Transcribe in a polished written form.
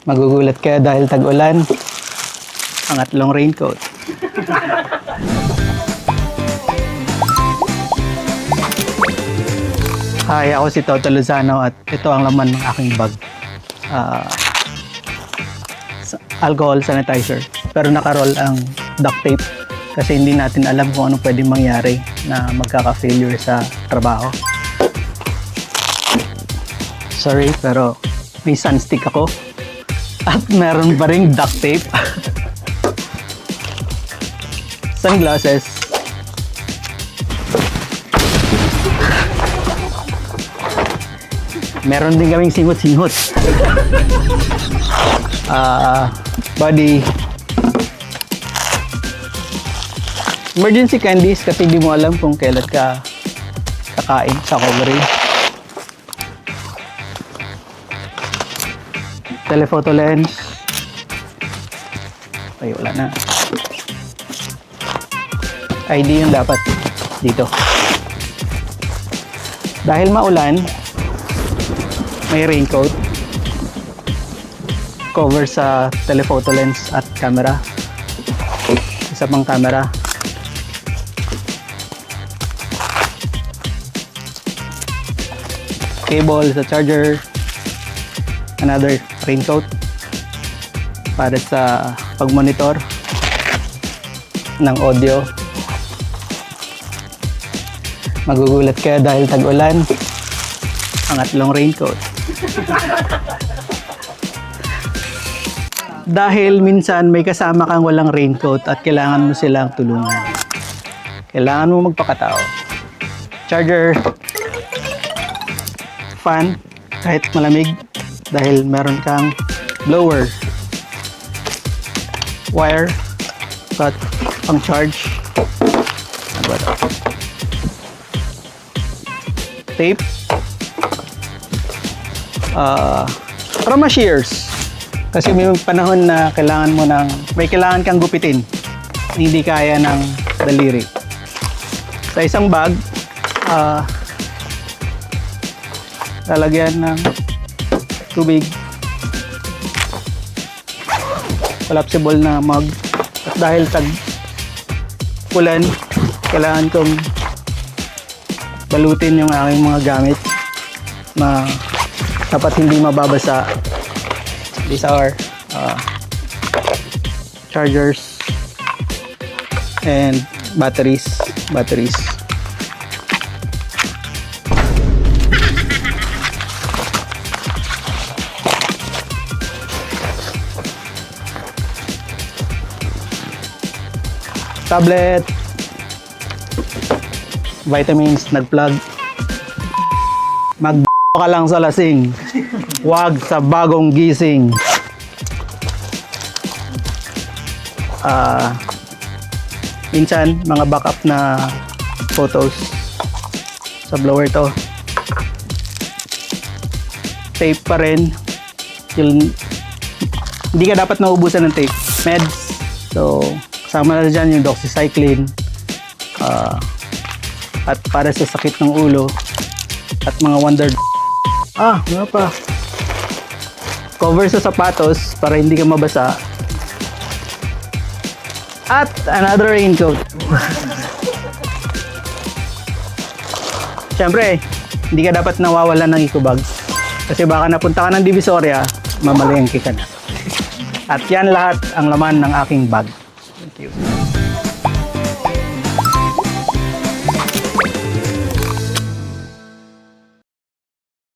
Magugulat kayo dahil tag-ulan. Pangatlong raincoat. Hi, ako si Toto Lozano at ito ang laman ng aking bag. Alcohol sanitizer. Pero nakaroll ang duct tape kasi hindi natin alam kung anong pwedeng mangyari na magkaka-failure sa trabaho. Sorry, pero may sunstick ako. At meron pa ring duct tape. Sunglasses. Meron din kaming singot-singot. Body. Emergency candies kasi di mo alam kung kailan ka kakain sa coverage. Telephoto lens. Ay, wala na. ID yung dapat dito. Dahil maulan, may raincoat. Cover sa telephoto lens at camera. Isa pang camera. Cable sa charger. Another raincoat para sa pag-monitor ng audio. Magugulat kayo dahil tag-ulan. Pangatlong raincoat. Dahil minsan may kasama kang walang raincoat at kailangan mo silang tulungan. Kailangan mo magpakatao. Charger. Fan. Kahit malamig. Dahil meron kang blower. Wire. Cut. Pang charge. Ano ba ito? Tape. Trauma shears. Kasi may panahon na may kailangan kang gupitin. Hindi kaya ng daliri. Sa isang bag, lalagyan ng tubig. Collapsible na mug. At dahil tag-ulan, kailangan kong balutin yung aking mga gamit na dapat hindi mababasa. These are chargers and batteries. Tablet, vitamins, nag-plug. Ka lang sa lasing, wag sa bagong gising. Minsan, mga backup na photos sa blower to. Tape pa rin. Hindi ka dapat naubusan ng tape. Meds. So, kasama na dyan yung doxycycline. At para sa sakit ng ulo. At mga wonder. Ano pa? Cover sa sapatos para hindi ka mabasa. At another raincoat. Siyempre, hindi ka dapat nawawalan ng eco bag. Kasi baka napunta ka ng Divisoria, mamalengke ka na. At yan lahat ang laman ng aking bag. Thank you.